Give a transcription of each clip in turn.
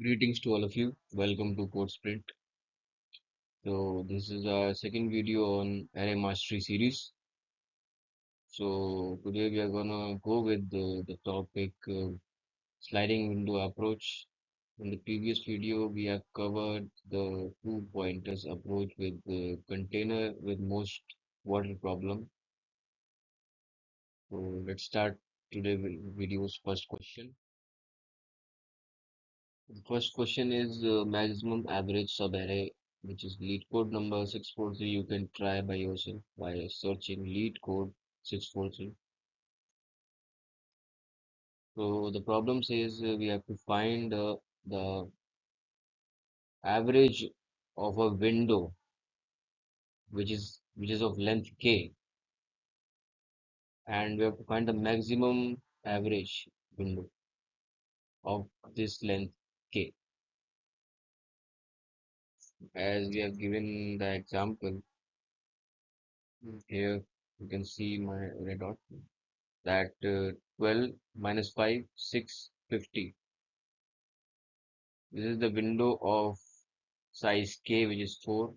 Greetings to all of you. Welcome to Code Sprint. So this is our second video on array mastery series. So today we are gonna go with the topic sliding window approach. In the previous video, we have covered the two pointers approach with the container with most water problem. So let's start today with video's first question. The first question is maximum average subarray, which is lead code number 643. You can try by yourself by searching lead code 643. So the problem says we have to find the average of a window which is of length k, and we have to find the maximum average window of this length k. As we have given the example here, you can see my red dot that 12 minus 5, 6, 50. This is the window of size k, which is 4,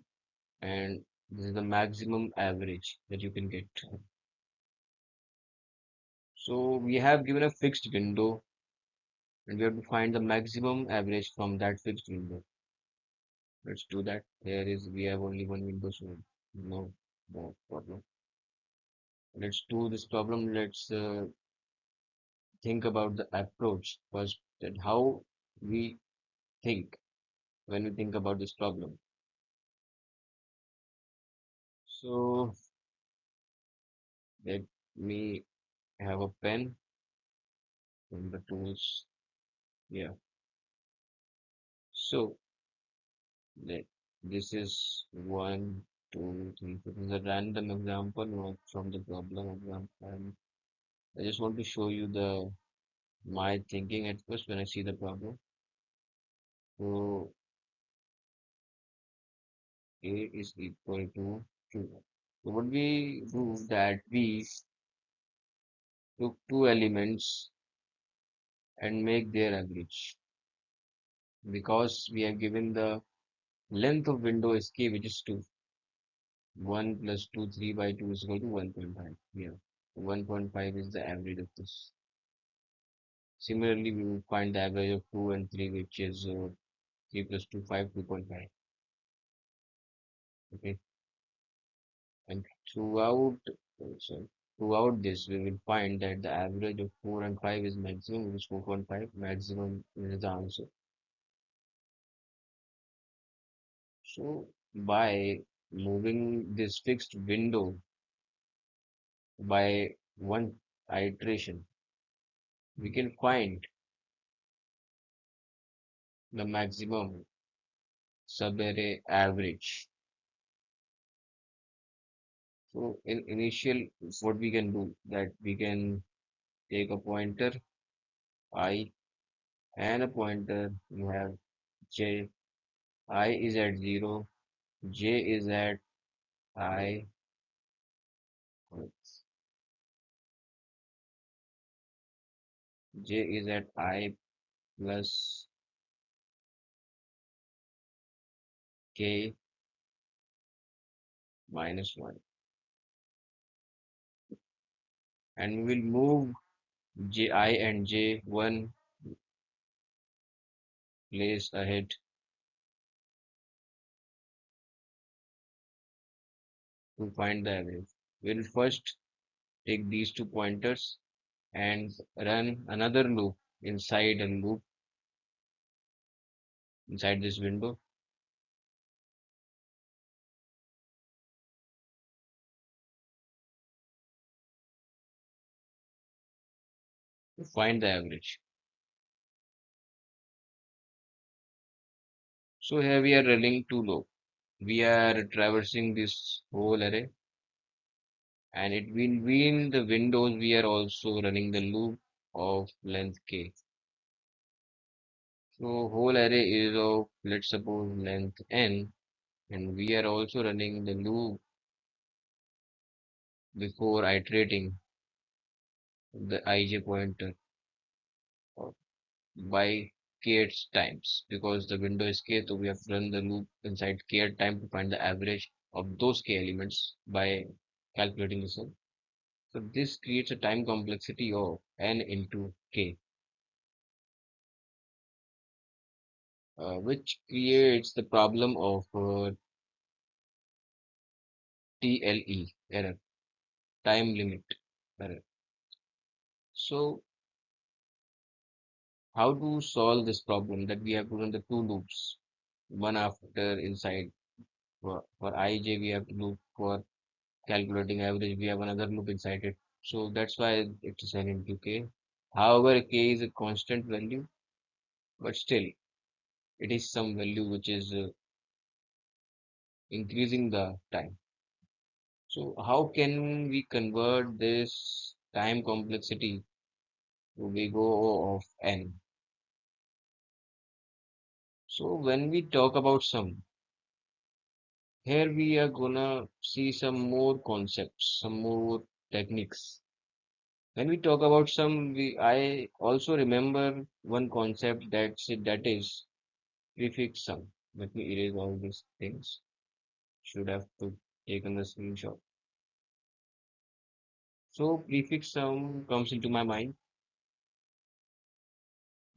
and this is the maximum average that you can get. So we have given a fixed window, and we have to find the maximum average from that fixed window. Let's do that. We have only one window, so no problem. Let's do this problem. Let's think about the approach first, that how we think when we think about this problem. So let me have a pen from the tools. Yeah. So let, this is one, two, three. This is a random example, not from the problem example. And I just want to show you the my thinking at first when I see the problem. So A is equal to 2. So what we do that we took two elements and make their average, because we have given the length of window is k, which is 2. 1 plus 2, 3 by 2 is equal to 1.5. Yeah, 1.5 is the average of this. Similarly, we will find the average of 2 and 3, which is 3 plus 2, 5, 2.5. Okay, and so throughout this, we will find that the average of 4 and 5 is maximum, which is 4.5. Maximum is the answer. So by moving this fixed window by one iteration, we can find the maximum subarray average. So in initial, what we can do that we can take a pointer I and a pointer we have j. I is at 0, j is at I, j is at I plus k minus 1, and we will move j I and j one place ahead to find the average. We'll first take these two pointers and run another loop inside a loop inside this window to find the average. So here we are running two loops. We are traversing this whole array, and it between the windows we are also running the loop of length k. So whole array is of, let's suppose, length n, and we are also running the loop before iterating the ij pointer by kth times because the window is k, so we have to run the loop inside kth time to find the average of those k elements by calculating the sum. So this creates a time complexity of n into k, which creates the problem of TLE error, time limit error. So how to solve this problem that we have to run the two loops, one after inside for ij we have to loop for calculating average, we have another loop inside it. So that's why it is n into k. However, k is a constant value, but still it is some value which is increasing the time. So how can we convert this time complexity to big O of n? So when we talk about sum, here we are gonna see some more concepts, some more techniques. When we talk about sum, I also remember one concept that is prefix sum. Let me erase all these things. Should have to taken the screenshot. So prefix sum comes into my mind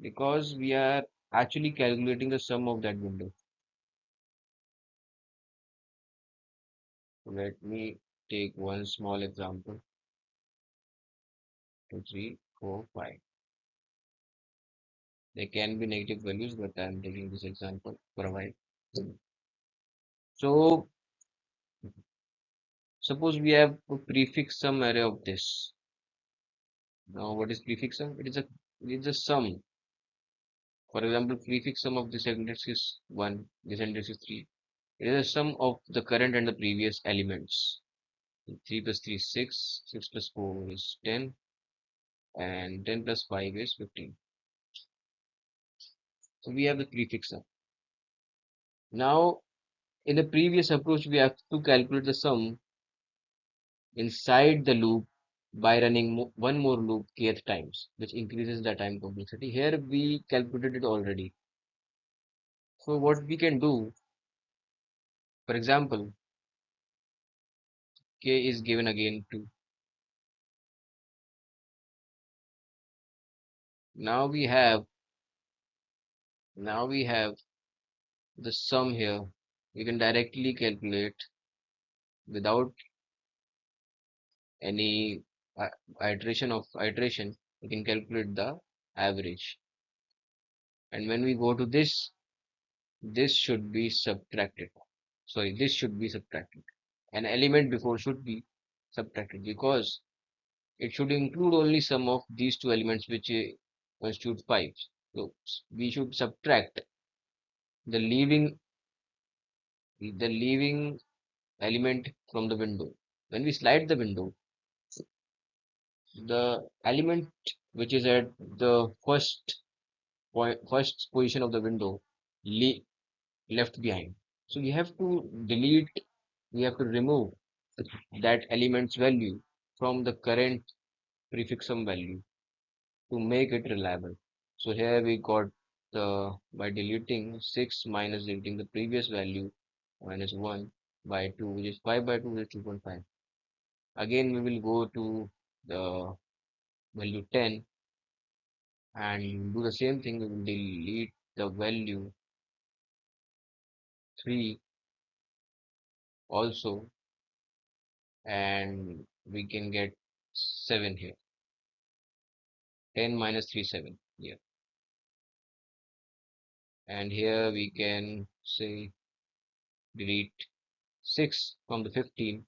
because we are actually calculating the sum of that window. So let me take one small example. 2, 3, 4, 5. There can be negative values, but I am taking this example for a while. So suppose we have a prefix sum array of this. Now what is prefix sum? It is a sum. For example, prefix sum of this index is 1, this index is 3. It is a sum of the current and the previous elements. 3 plus 3 is 6, 6 plus 4 is 10, and 10 plus 5 is 15. So we have the prefix sum. Now, in the previous approach, we have to calculate the sum inside the loop by running one more loop kth times, which increases the time complexity. Here we calculated it already. So what we can do, for example, k is given again 2. Now we have now we have the sum here. We can directly calculate without any uh, iteration. We can calculate the average. And when we go to this should be subtracted. Sorry, this should be subtracted. An element before should be subtracted because it should include only sum of these two elements which constitute 5. So we should subtract the leaving element from the window. When we slide the window, the element which is at the first position of the window le left behind. So we have to remove that element's value from the current prefixum value to make it reliable. So here we got by deleting 6 minus deleting the previous value minus 1 by 2, which is 5 by 2 is 2.5. Again, we will go to the value 10 and do the same thing. We will delete the value 3 also, and we can get 7 here. 10 minus 3, 7 here. And here we can say delete 6 from the 15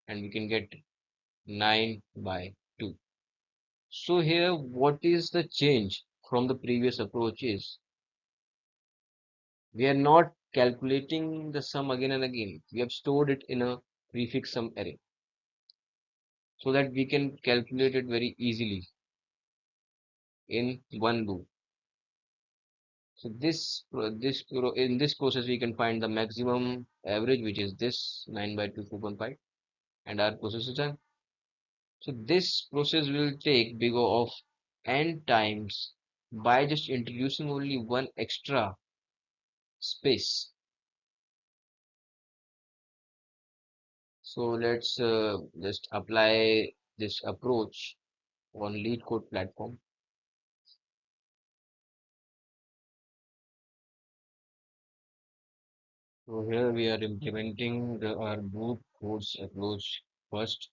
and we can get 9 by 2. So here what is the change from the previous approach is we are not calculating the sum again and again. We have stored it in a prefix sum array so that we can calculate it very easily in one loop. So in this process we can find the maximum average, which is this 9 by 2 4.5, and our process is done. So this process will take big O of n times by just introducing only one extra space. So let's just apply this approach on LeetCode platform. So here we are implementing our brute force approach first.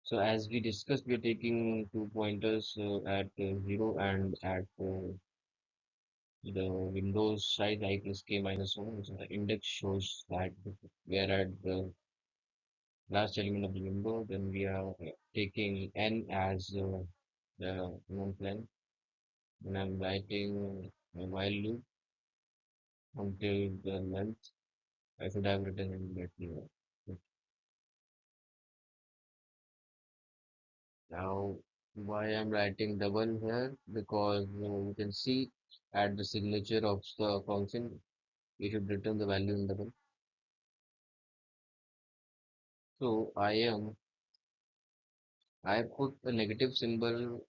So as we discussed, we are taking two pointers at 0 and at the Windows side I plus k minus 1. So the index shows that we are at the last element of the window. Then we are taking n as the non-plan. And I'm writing a while loop until the length. I should have written in that here. Now, why I'm writing double here? Because you can see at the signature of the function, we should return the value in double. So I put a negative symbol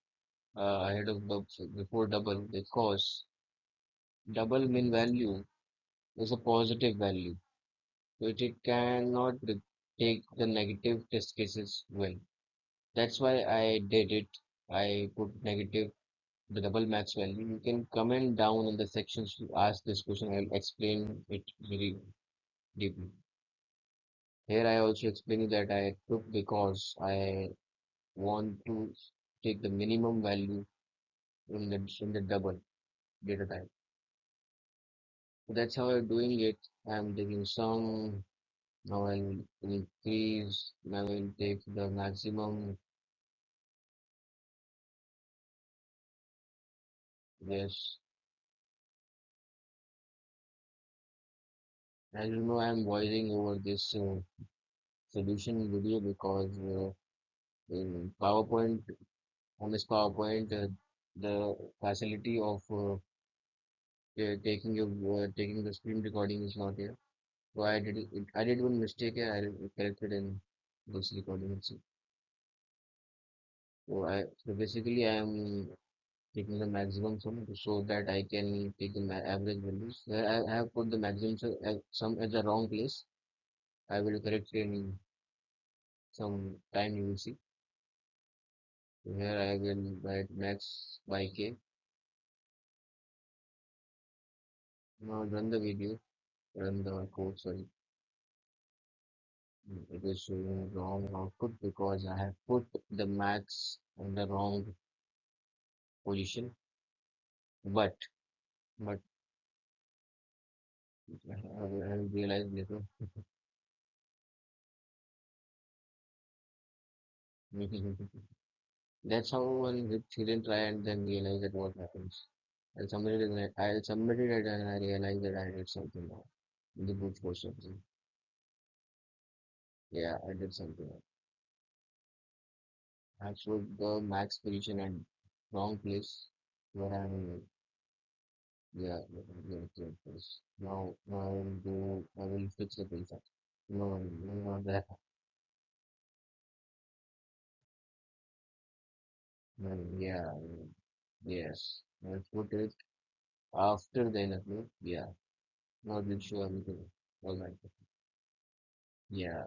ahead of before double because double mean value is a positive value. So it cannot take the negative test cases well. That's why I did it. I put negative the double max value. You can comment down in the sections to ask this question. I'll explain it very deeply. Here I also explain you that I took because I want to take the minimum value in the double data type. So that's how I'm doing it. I'm taking some. Now I'll increase. Now I'll take the maximum. Yes. As you know, I'm voicing over this solution video because in PowerPoint, on this PowerPoint, the facility of taking the screen recording is not here. So I did one mistake here. I corrected in this recording itself. So basically I am taking the maximum sum so that I can take the average values. I have put the maximum sum at the wrong place. I will correct it in some time. You will see. So here I will write max by k. Now run the video, run the code. Sorry, it is showing wrong output because I have put the max on the wrong position. But but I will realize later. That's how one hit children try and then realize that what happens. I submitted it and I realized that I did something wrong. In the brute force something. Yeah, I did something wrong. I put the max position at wrong place where I'm yeah, place. Now I will fix the filter. No, not that. No, yeah, yes. I put it after the interview. Yeah, not really sure everything. All right. Yeah.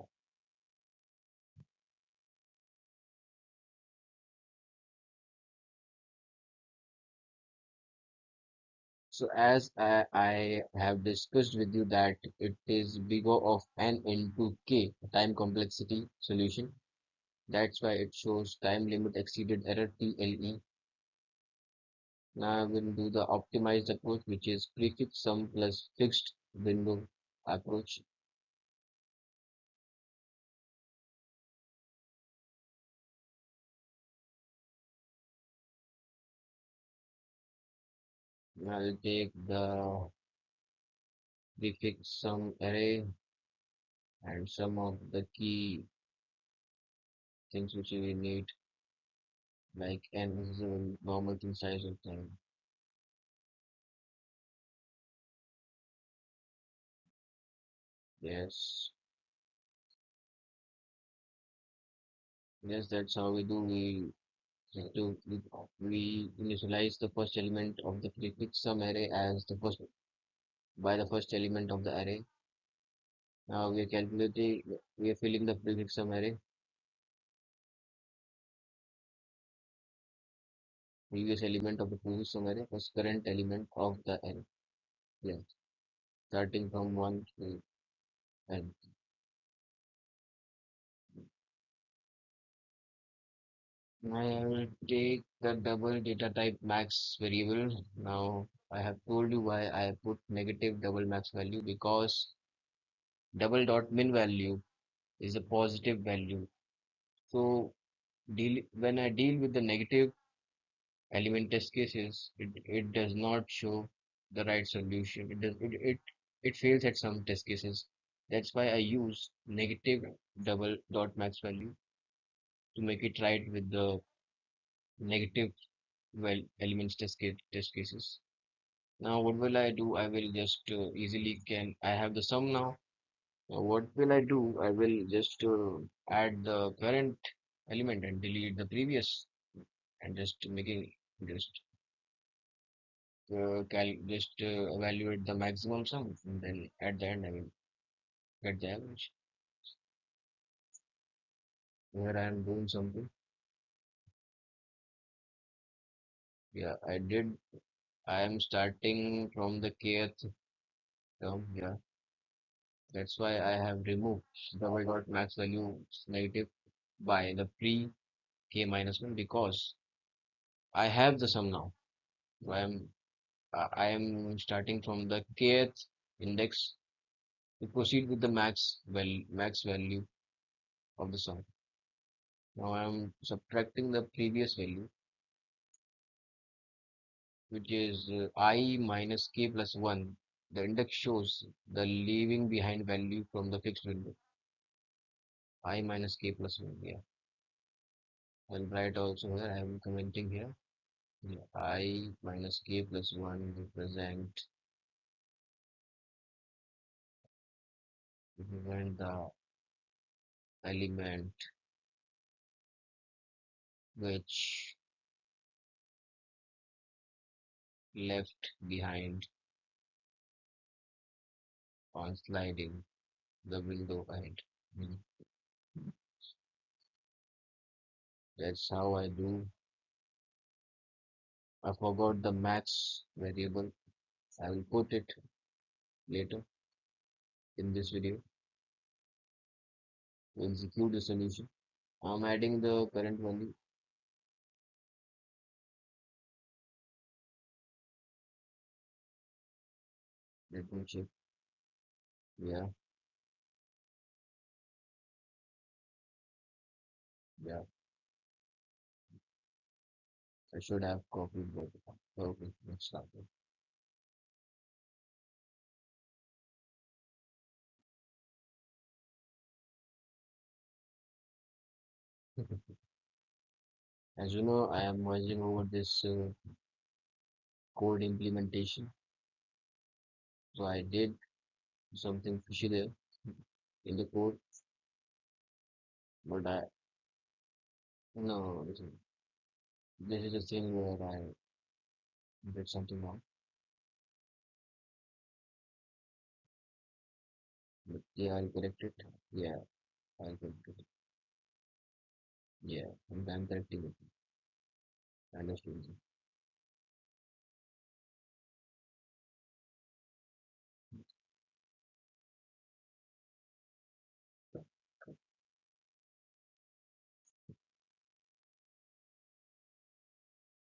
So as I have discussed with you that it is big O of n into k time complexity solution. That's why it shows time limit exceeded error TLE. Now I will do the optimized approach, which is prefix sum plus fixed window approach. Now I'll take the prefix sum array and some of the key things which we need, like n is the normal thing size of time. Yes, yes, that's how we do. We So we initialize the first element of the prefix sum array as the first by the first element of the array. Now we are filling the prefix sum array, previous element of the prefix sum array plus current element of the array. Yeah, starting from one to n. I will take the double data type max variable. Now I have told you why I put negative double max value because double dot min value is a positive value. So when I deal with the negative element test cases, it does not show the right solution. It fails at some test cases. That's why I use negative double dot max value to make it right with the negative well elements test cases. Now what will I do? I will just easily can I have the sum now. Now what will I do? I will just add the current element and delete the previous and just making just evaluate the maximum sum and then at the end I will get the average. Here I am doing something. Yeah, I did. I am starting from the kth term. Yeah, that's why I have removed double dot max value negative by the pre k minus 1 because I have the sum now. So I am starting from the kth index to proceed with the max value of the sum. Now I am subtracting the previous value, which is I minus k plus 1. The index shows the leaving behind value from the fixed window. I minus k plus 1. Yeah. I'll write also here. I am commenting here. Yeah. I minus k plus 1 represent the element which left behind on sliding the window ahead. Mhm. That's how I do. I forgot the max variable. I will put it later in this video to execute the solution. I'm adding the current value. Let me check. Yeah, yeah. I should have copied both. Okay, let's start it. As you know, I am merging over this code implementation. So I did something fishy there in the code, but I no, this is the thing where I did something wrong. But yeah, I'll correct it. Yeah, I'll correct it. Yeah, I'm correcting it. I understood.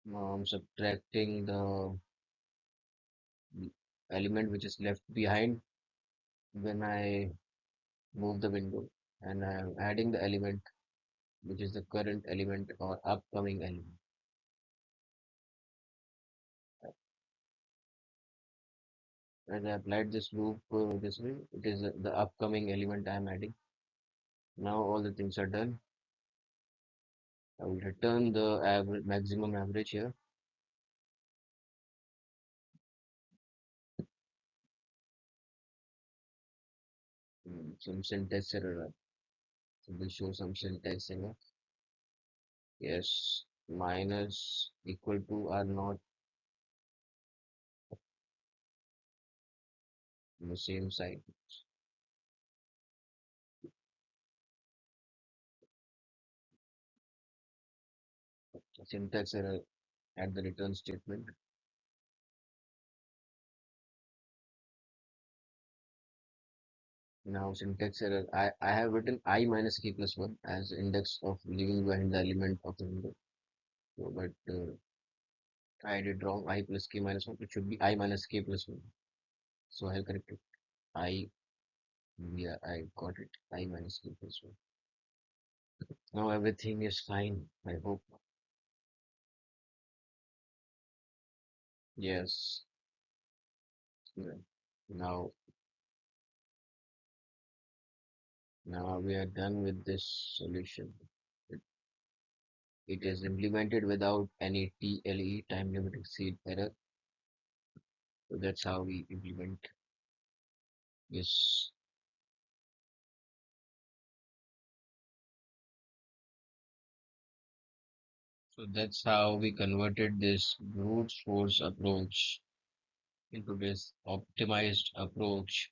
Now I'm subtracting the element which is left behind when I move the window, and I'm adding the element which is the current element or upcoming element. When I applied this loop this way, it is the upcoming element I am adding. Now all the things are done. I will return the average, maximum average here. Some syntax error. So we'll show some syntax error. Yes. minus equal to are not on the same side. Syntax error at the return statement. Now syntax error. I have written I minus k plus 1 as index of leaving behind the element of the window. So, but I did wrong. I plus k minus 1. It should be I minus k plus 1. So I have corrected. I, yeah, I got it. I minus k plus 1. Now everything is fine. I hope. Yes. Yeah. Now, now we are done with this solution. It, it is implemented without any TLE, time limit exceed error. So that's how we implement this. So that's how we converted this brute force approach into this optimized approach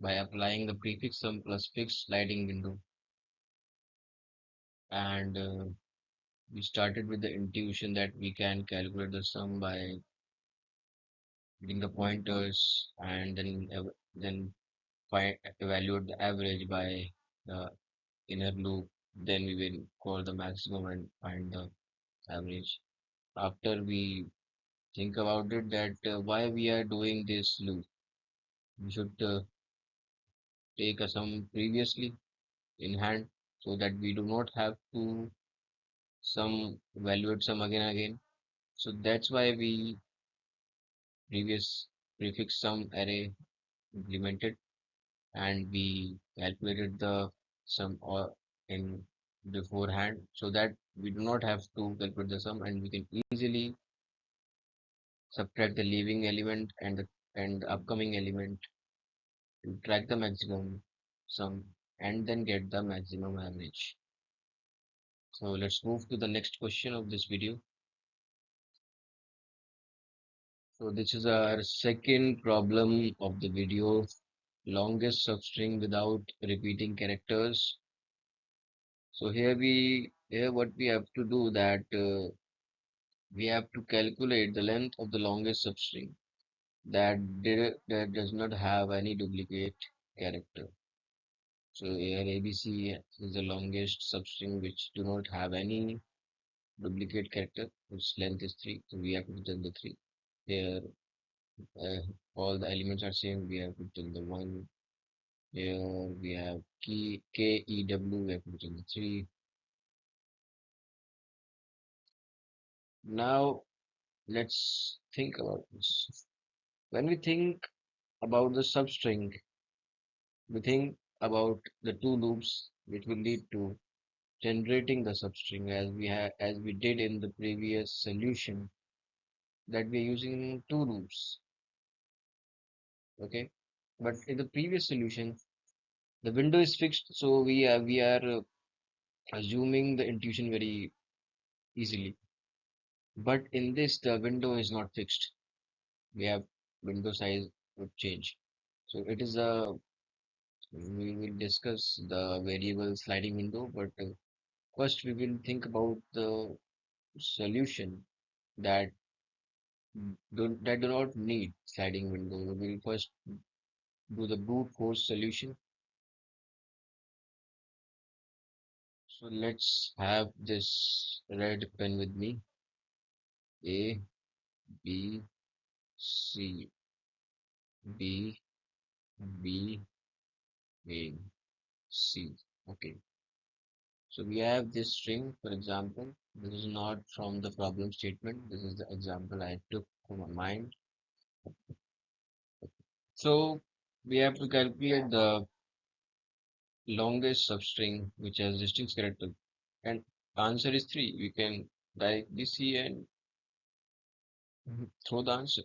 by applying the prefix sum plus fixed sliding window. And we started with the intuition that we can calculate the sum by getting the pointers and then evaluate the average by the inner loop. Then we will call the maximum and find the average. After we think about it, that why we are doing this loop, we should take a sum previously in hand so that we do not have to sum evaluate sum again and again. So that's why we previous prefix sum array implemented, and we calculated the sum or in beforehand so that we do not have to calculate the sum, and we can easily subtract the leaving element and the upcoming element to track the maximum sum and then get the maximum average. So let's move to the next question of this video. So this is our second problem of the video, longest substring without repeating characters. So here what we have to do that we have to calculate the length of the longest substring that does not have any duplicate character. So here ABC is the longest substring which do not have any duplicate character, whose length is 3. So we have to tell the 3. Here uh, all the elements are same. We have to tell the 1. Here we have key KEW. We have to tell the 3. Now let's think about this. When we think about the substring, we think about the two loops which will lead to generating the substring as we did in the previous solution, that we are using two loops. Okay, but in the previous solution the window is fixed, so we are assuming the intuition very easily. But in this the window is not fixed. We have window size would change. So it is a we will discuss the variable sliding window, but first we will think about the solution that do not need sliding window. We will first do the brute force solution. So let's have this red pen with me. A, B, C, B, B, A, C. Okay. So we have this string, for example. This is not from the problem statement. This is the example I took from my mind. So we have to calculate the longest substring which has distinct character, and answer is 3. We can directly see and throw the answer.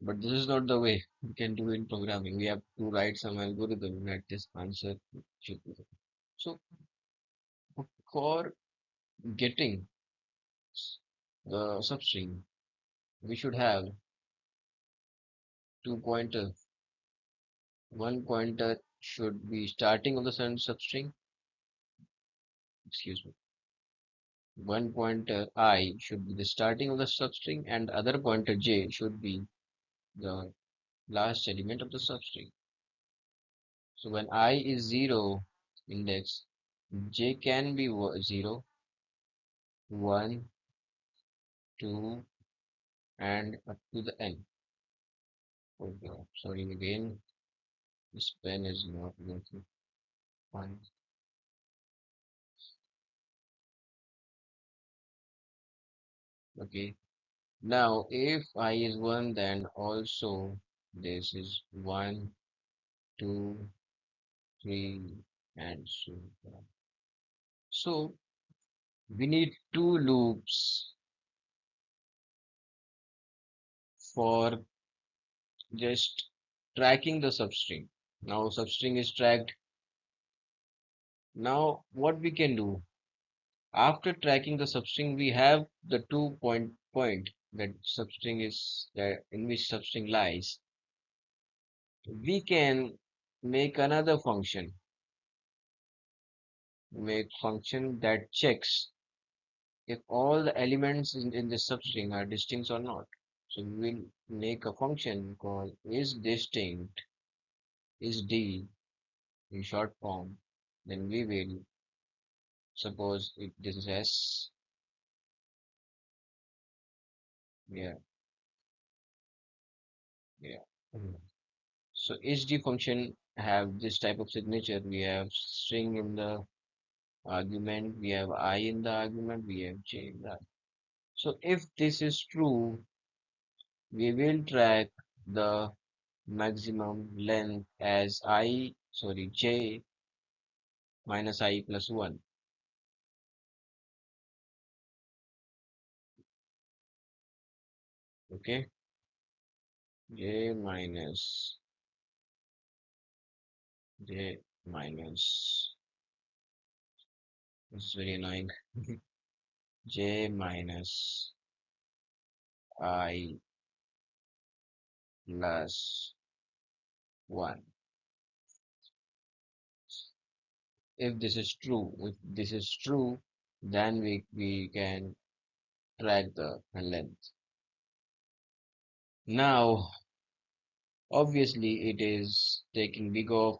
But this is not the way we can do in programming. We have to write some algorithm that this answer should be. So for getting the substring, we should have two pointers. One pointer should be starting of the substring, excuse me. One pointer I should be the starting of the substring and other pointer j should be the last element of the substring. So when I is 0 index, j can be 0, 1, 2, and up to the n. Okay, sorry again, this pen is not working fine. Okay, now if I is 1, then also this is 1, 2, 3, and so on. So we need two loops for just tracking the substring. Now substring is tracked. Now what we can do after tracking the substring, we have the two point that substring is in which substring lies. We can make another function, make function that checks if all the elements in the substring are distinct or not. So we will make a function called is distinct is d in short form. Then we will suppose if this is s, yeah, yeah. Mhm. So HD function have this type of signature. We have string in the argument, we have I in the argument, we have J in the argument. So if this is true, we will track the maximum length as J minus I plus 1. Okay, J minus J minus, this is very annoying. J minus I plus 1. If this is true, then we can track the length. Now, obviously, it is taking big of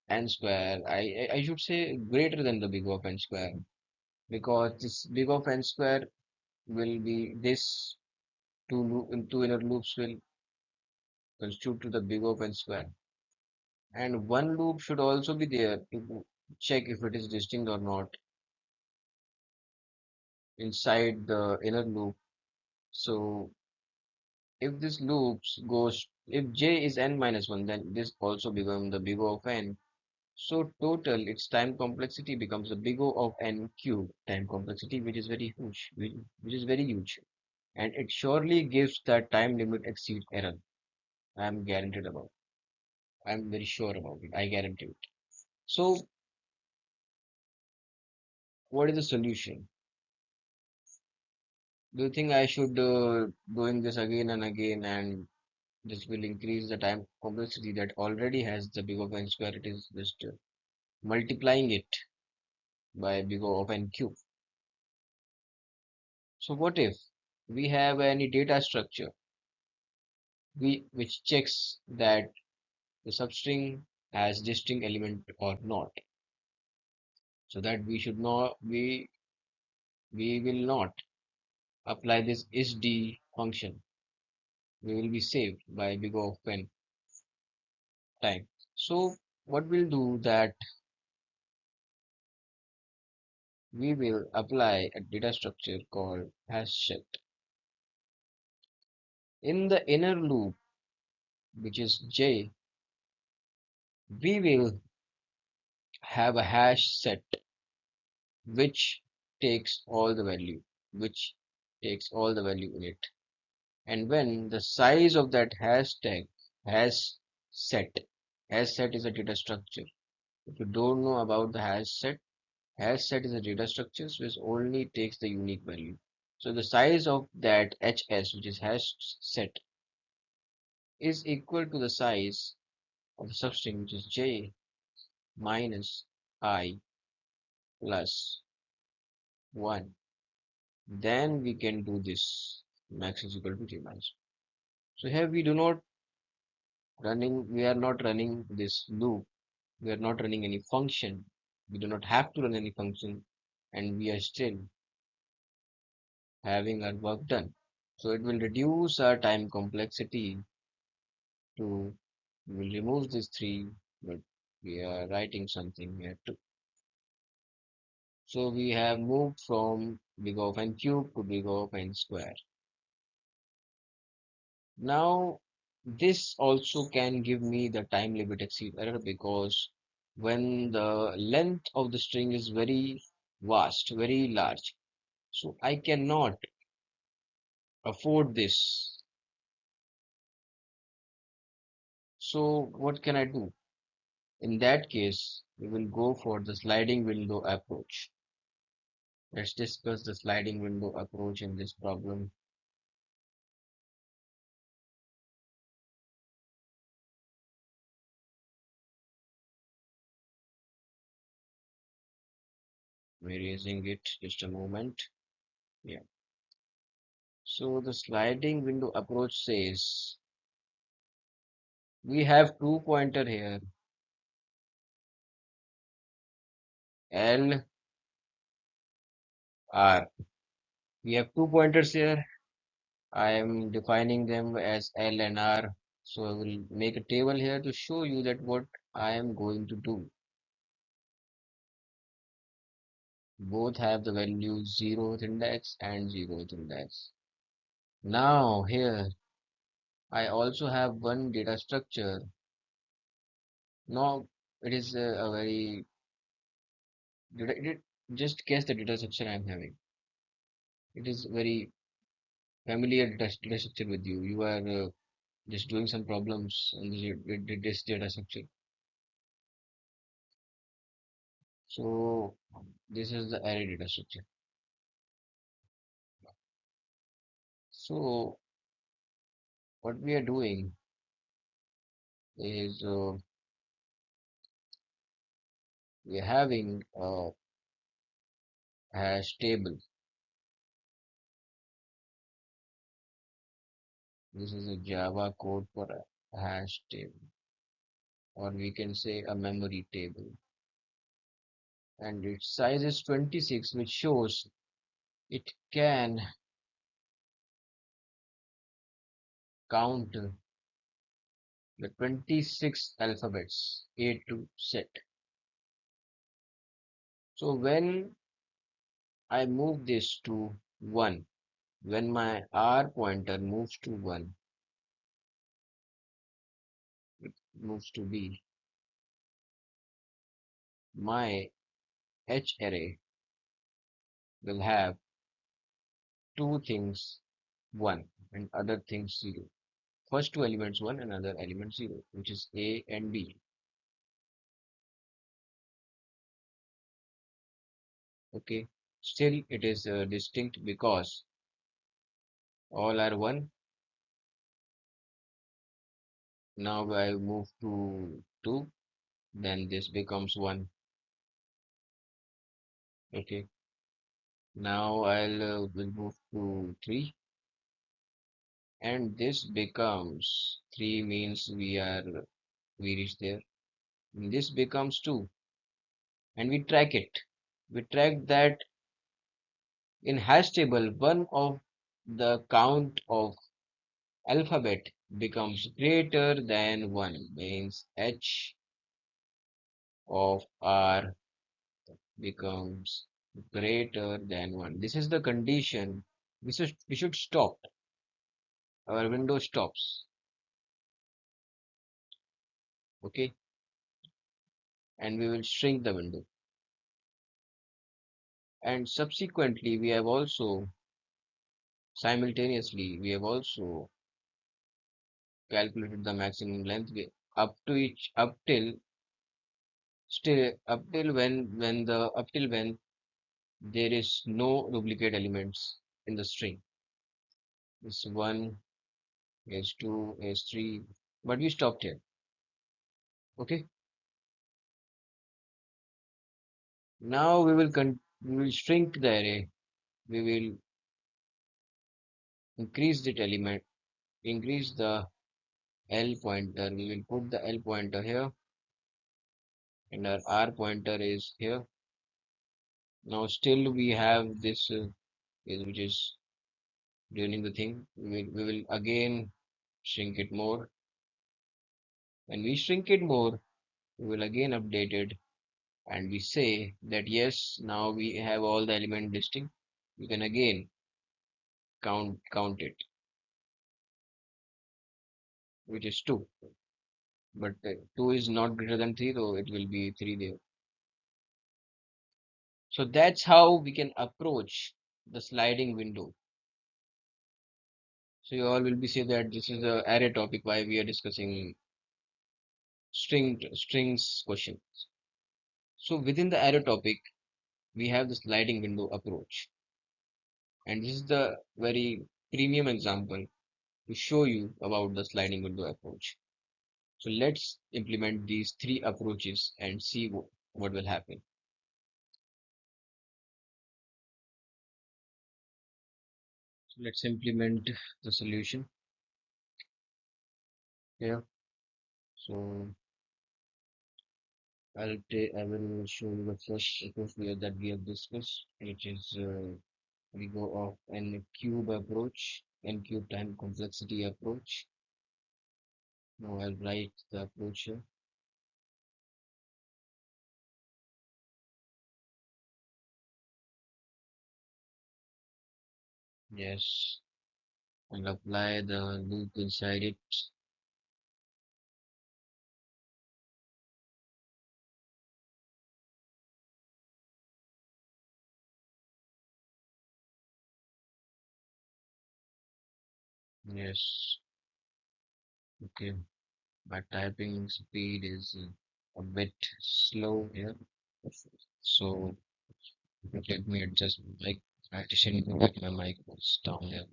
n square. I should say greater than the big of n square because this big of n square will be this two inner loops will constitute to the big of n square, and one loop should also be there to check if it is distinct or not inside the inner loop. So if this loops goes, if j is n minus 1, then this also becomes the big O of n. So total, its time complexity becomes the big O of n cube time complexity, which is very huge, which is very huge. And it surely gives that time limit exceed error. I am guaranteed about. I am very sure about it. I guarantee it. So what is the solution? Do you think I should doing this again and again and this will increase the time complexity that already has the big O of n square? It is just multiplying it by big O of n cube. So what if we have any data structure which checks that the substring has distinct element or not, so that we should not we will not apply this isd function. We will be saved by big O of n time. So what we'll do that we will apply a data structure called hash set. In the inner loop, which is j, we will have a hash set which takes all the value, which takes all the value in it. And when the size of that hash set, hash set is a data structure. If you don't know about the hash set is a data structure which only takes the unique value. So the size of that HS, which is hash set, is equal to the size of the substring, which is J minus I plus 1. Then we can do this max is equal to J minus. So here we are not running this loop. We are not running any function. We do not have to run any function, and we are still having our work done. So it will reduce our time complexity to, we will remove this 3, but we are writing something here too. So we have moved from big of n cube to big of n square. Now this also can give me the time limit exceed error, because when the length of the string is very vast, very large, so I cannot afford this. So what can I do? In that case, we will go for the sliding window approach. Let's discuss the sliding window approach in this problem. I'm erasing it, just a moment. Yeah. So the sliding window approach says we have two pointer here, L, R. We have two pointers here. I am defining them as L and R. So I will make a table here to show you that what I am going to do. Both have the values 0th index and 0th index. Now here I also have one data structure. Now it is a very just guess the data structure I am having. It is very familiar data structure with you. You are just doing some problems on this data structure. So this is the array data structure. So what we are doing is we are having a hash table. This is a Java code for a hash table, or we can say a memory table. And its size is 26, which shows it can count the 26 alphabets A to Z. So when I move this to 1, when my R pointer moves to 1, it moves to B, my H array will have two things 1 and other things 0. First two elements 1 and other element 0, which is A and B. Okay, still it is distinct because all are 1. Now I move to 2, then this becomes 1. Okay, now will move to 3, and this becomes 3, means we reach there. And this becomes 2, and we track it. We track that in hash table one of the count of alphabet becomes greater than 1, means H of R becomes greater than 1. This is the condition. We should stop. Our window stops. Okay. And we will shrink the window. And subsequently, we have also calculated the maximum length up till when there is no duplicate elements. in the string. Is 1, is 2, is 3, but we stopped here. Okay. Now we will shrink the array. We will increase the element, increase the L pointer. We will put the L pointer here, and our R pointer is here. Now still we have this which is during the thing. We will again shrink it more. When we shrink it more, we will again update it, and we say that yes, now we have all the element listing. You can again count it, which is 2. But 2 is not greater than 3, so it will be 3 there. So that's how we can approach the sliding window. So you all will be say that this is the array topic why we are discussing strings question. So within the array topic, we have the sliding window approach. And this is the very premium example to show you about the sliding window approach. So let's implement these 3 approaches and see what will happen. So let's implement the solution here. So I will show you the first approach that we have discussed, which is we go off n cube approach, n cube time complexity approach. Now I'll write the approach here. Yes, and apply the loop inside it. Yes, okay. My typing speed is a bit slow here, so let me adjust my mic. Addition that my mic was down here.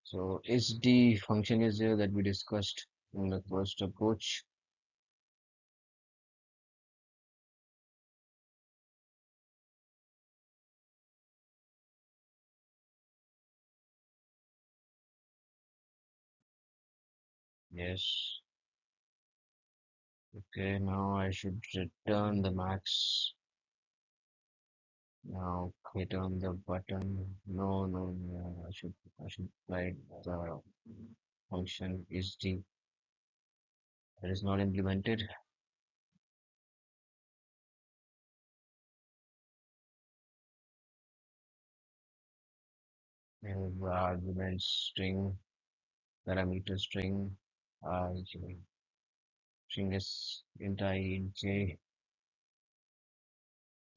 So SD function is there that we discussed in the first approach. Yes. Okay, now I should return the max. Now click on the button. No, no, no. I should write the function SD that is not implemented. And the argument string, parameter string, string is int I, int j.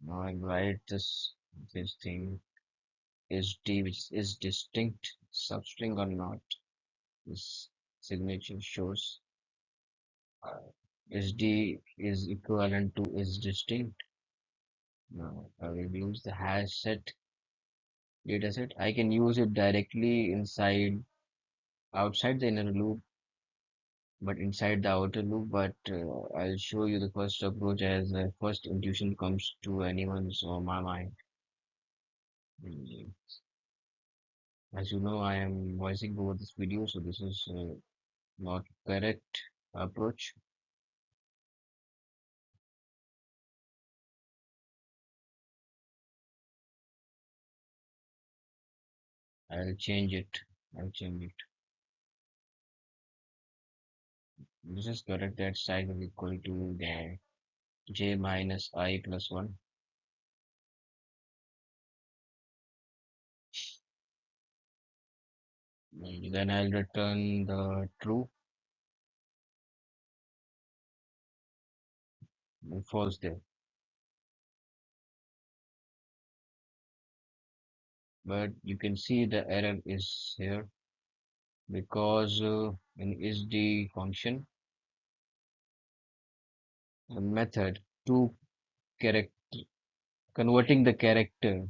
Now I write this thing SD, which is distinct substring or not. This signature shows SD is equivalent to is distinct. Now I will use the hash set dataset. I can use it directly outside the inner loop, but inside the outer loop. But I'll show you the first approach as first intuition comes to anyone's or my mind. Mm, As you know, I am voicing over this video, so this is not correct approach. I'll change it. I'll change it. This is correct. That size is equal to the j minus I plus 1. Then I'll return the true and false there. But you can see the error is here because in isd function, the method to character converting the character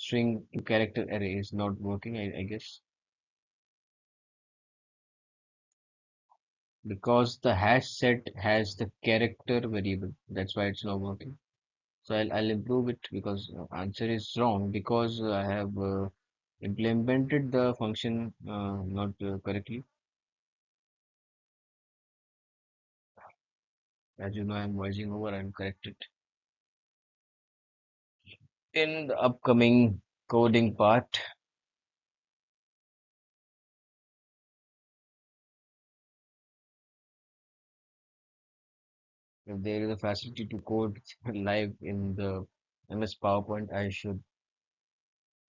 string to character array is not working, I guess, because the hash set has the character variable. That's why it's not working. So I'll improve it because answer is wrong because I have implemented the function not correctly. As you know, I'm voicing over and correct it. In the upcoming coding part, if there is a facility to code live in the MS PowerPoint, I should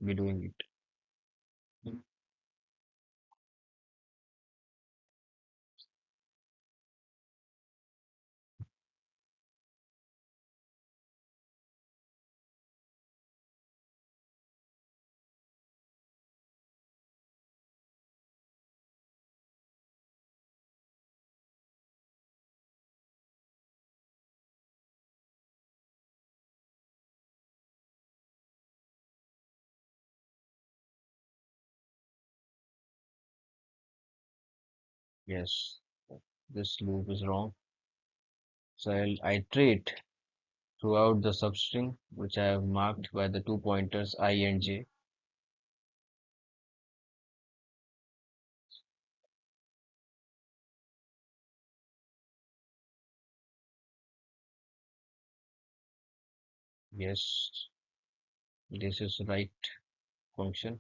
be doing it. Yes, this loop is wrong. So I'll iterate throughout the substring, which I have marked by the two pointers I and j. Yes, this is the right function.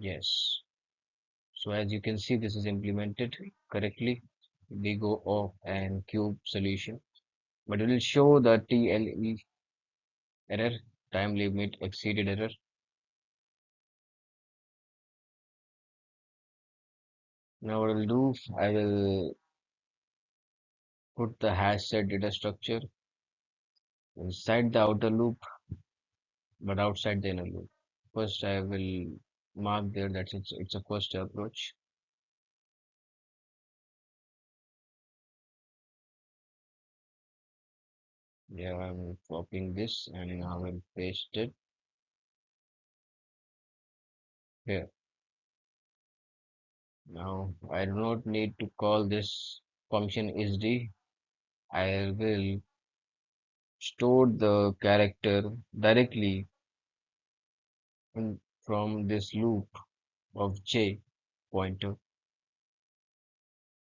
Yes. So as you can see, this is implemented correctly. We go off and cube solution, but it will show the TLE error, time limit exceeded error. Now what I'll do, I will put the hash set data structure inside the outer loop, but outside the inner loop. First, I will mark there that it's a first approach. Yeah, I'm copying this and I will paste it here. Now, I do not need to call this function isd. I will store the character directly from this loop of j pointer.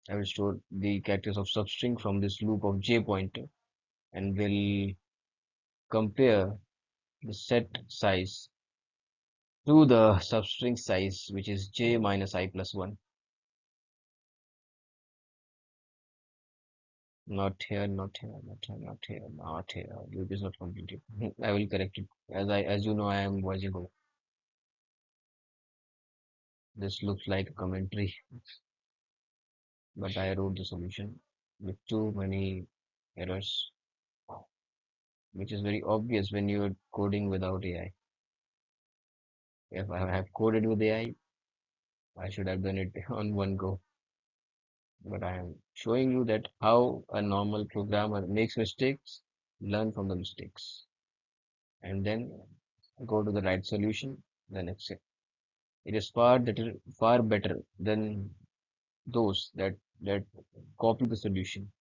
I will store the characters of substring from this loop of j pointer and will compare the set size to the substring size, which is j minus I plus 1. Not here, not here, not here, not here, not here. Loop is not completed. I will correct it. As you know, I am voicing over. This looks like a commentary, but I wrote the solution with too many errors, which is very obvious when you're coding without AI. If I have coded with AI, I should have done it on one go. But I am showing you that how a normal programmer makes mistakes, learn from the mistakes, and then go to the right solution, then accept. It is far better than those that copy the solution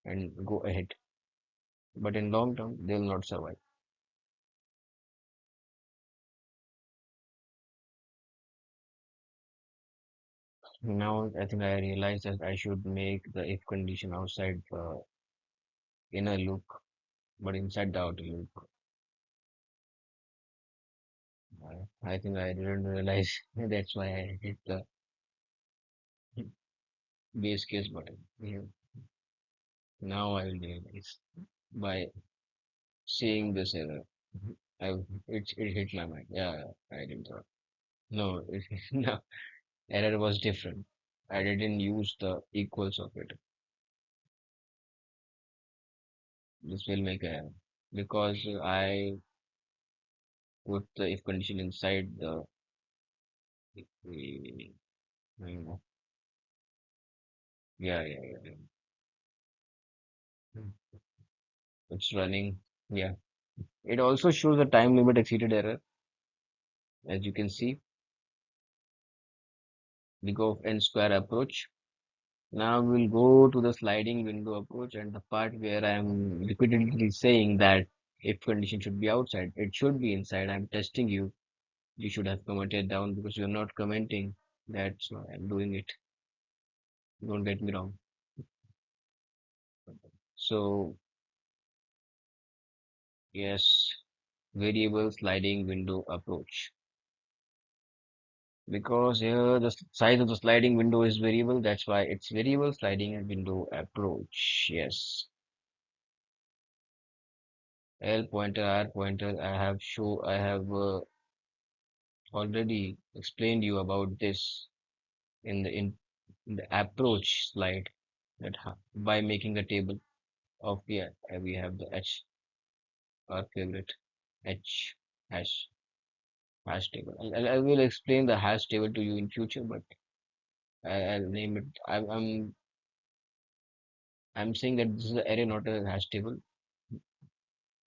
and go ahead. But in long term, they will not survive. Now I think I realize that I should make the if condition outside the inner loop, but inside the outer loop. I think I didn't realize. That's why I hit the base case button. Yeah. Now I will realize by seeing this error. It hit my mind. Yeah, I didn't thought. No, no, error was different. I didn't use the equals of it. This will make a error because I put the if condition inside the Yeah. Mm. It's running. Yeah. It also shows the time limit exceeded error. As you can see, we go of n square approach. Now we'll go to the sliding window approach and the part where I'm repeatedly saying that if condition should be outside, it should be inside. I'm testing you. You should have commented down because you're not commenting. That's why I'm doing it. Don't get me wrong. So, yes, variable sliding window approach. Because here the size of the sliding window is variable, that's why it's variable sliding window approach. Yes. L pointer, R pointer, I have already explained you about this in the approach slide that by making a table of, yeah, we have the H, our favorite H hash hash table. I will explain the hash table to you in future, but I'll name it. I'm saying that this is an array, not a hash table.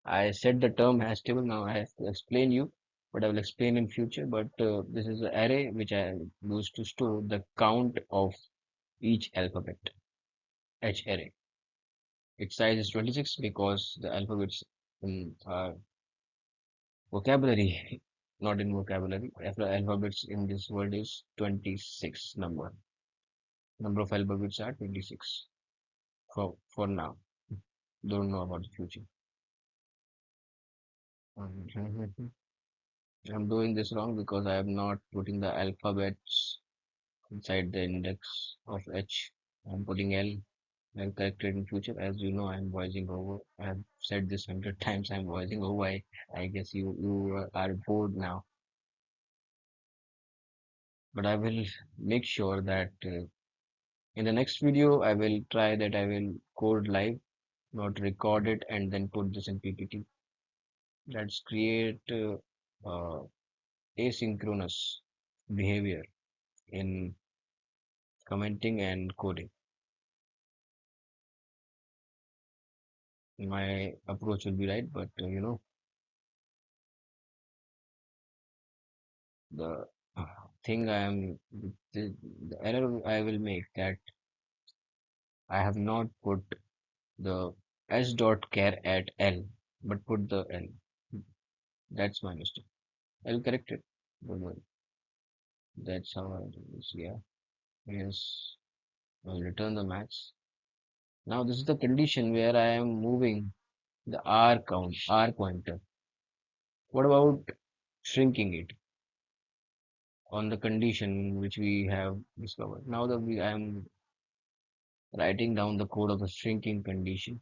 I said the term hash table. Now I have to explain you, but I will explain in future. But this is an array which I use to store the count of each alphabet. H array. Its size is 26 because the alphabets in vocabulary, not in vocabulary. Alphabets in this word is 26 number. Number of alphabets are 26 for now. Don't know about the future. I'm doing this wrong because I am not putting the alphabets inside the index of H. I'm putting L. I'll correct it in future. As you know, I'm voicing over. I have said this 100 times. I'm voicing over. I guess you are bored now. But I will make sure that in the next video, I will try that I will code live, not record it and then put this in PPT. Let's create asynchronous behavior in commenting and coding. My approach will be right, but the thing I am the error I will make that I have not put the s dot char at l, but put the l. That's my mistake. I'll correct it. Don't worry. That's how I do this. Yeah. Yes. I'll return the max. Now this is the condition where I am moving the r count, r pointer. What about shrinking it on the condition which we have discovered? Now that I am writing down the code of the shrinking condition.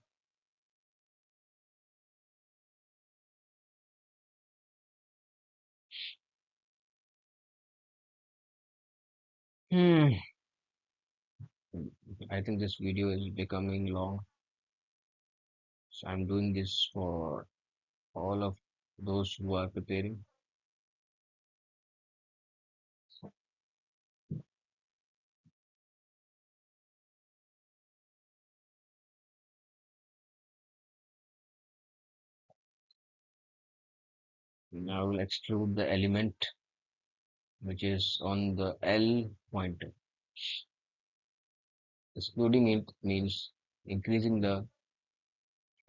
Hmm. I think this video is becoming long, so I'm doing this for all of those who are preparing. Now we'll exclude the element which is on the L pointer. Excluding it means increasing the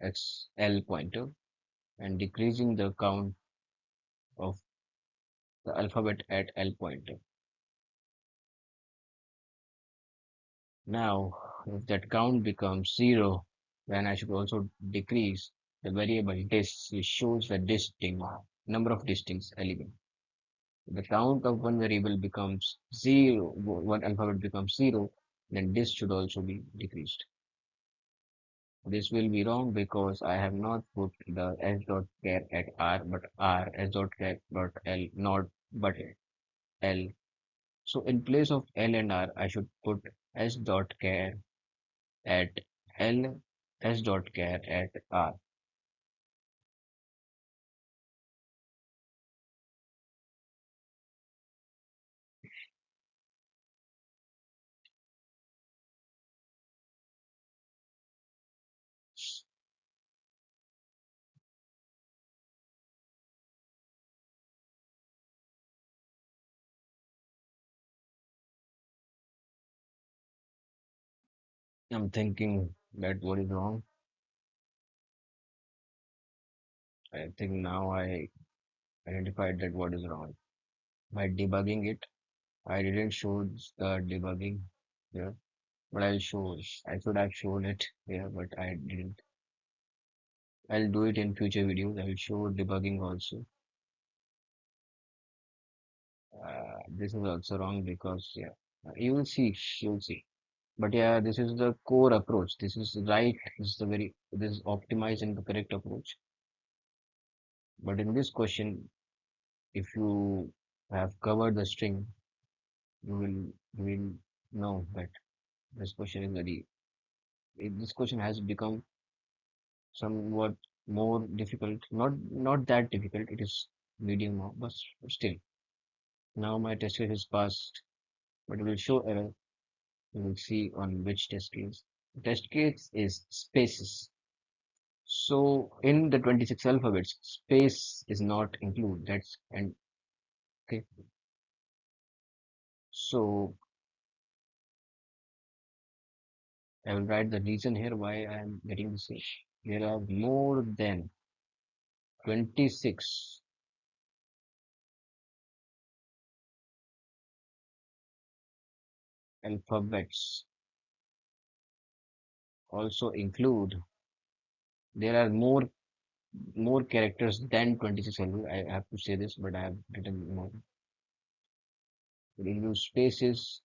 XL pointer and decreasing the count of the alphabet at L pointer. Now, if that count becomes 0, then I should also decrease the variable disk, which shows the distinct number of distinct elements. The count of one variable becomes 0, one alphabet becomes 0, then this should also be decreased. This will be wrong because I have not put the s dot char at r, but r, s dot char dot l, not but l. So in place of l and r, I should put s dot char at L, s dot char at R. I'm thinking that what is wrong. I think now I identified that what is wrong. By debugging it, I didn't show the debugging here, but I'll show. I should have shown it here, but I didn't. I'll do it in future videos. I will show debugging also. This is also wrong because yeah, you will see. You will see. But yeah, this is the core approach. This is right. This is the very. This is optimized and the correct approach. But in this question, if you have covered the string, you will know that this question is very. This question has become somewhat more difficult. Not that difficult. It is medium now, but still. Now my test case is passed, but it will show error. You will see on which test case. Test case is spaces. So in the 26 alphabets, space is not included. That's and okay. So I will write the reason here why I am getting this issue. There are more than 26 alphabets also include. There are more characters than 26 alphabets. I have to say this, but I have written more. It includes spaces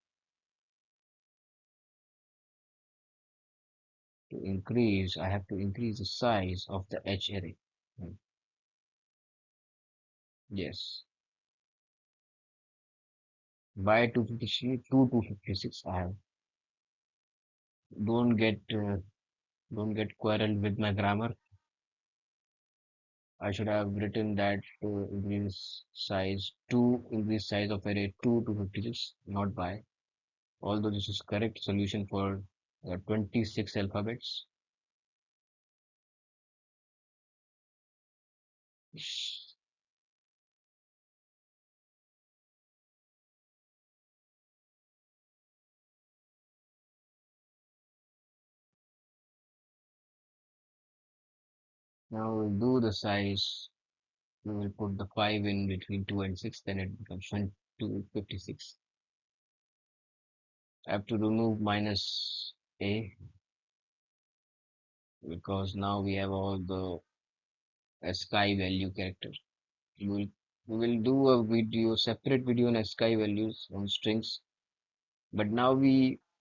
to increase. I have to increase the size of the H array. Hmm, yes, by 256 to 256. I have don't get uh, don't get quarreled with my grammar. I should have written that increase size of array 2 to 56, not by. Although this is correct solution for 26 alphabets. Now we'll do the size. We will put the 5 in between 2 and 6, then it becomes 256. I have to remove minus a because now we have all the ASCII value character. You will we will do a video, separate video on ASCII values on strings. But now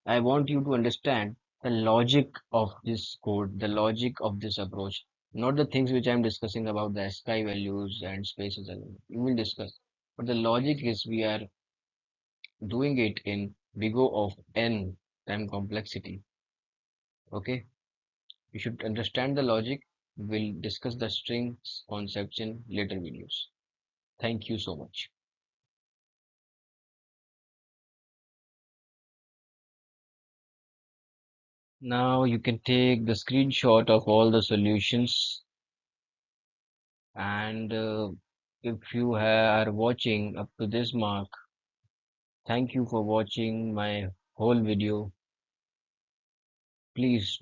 I want you to understand the logic of this code, the logic of this approach, not the things which I'm discussing about the ASCII values and spaces. And we will discuss. But the logic is we are doing it in big O of n time complexity. Okay, you should understand the logic. We'll discuss the strings concepts in later videos. Thank you so much. Now you can take the screenshot of all the solutions and if you are watching up to this mark, thank you for watching my whole video. Please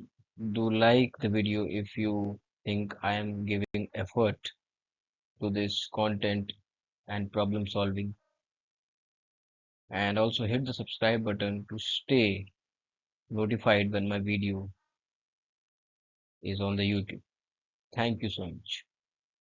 do like the video if you think I am giving effort to this content and problem solving, and also hit the subscribe button to stay notified when my video is on the YouTube. Thank you so much.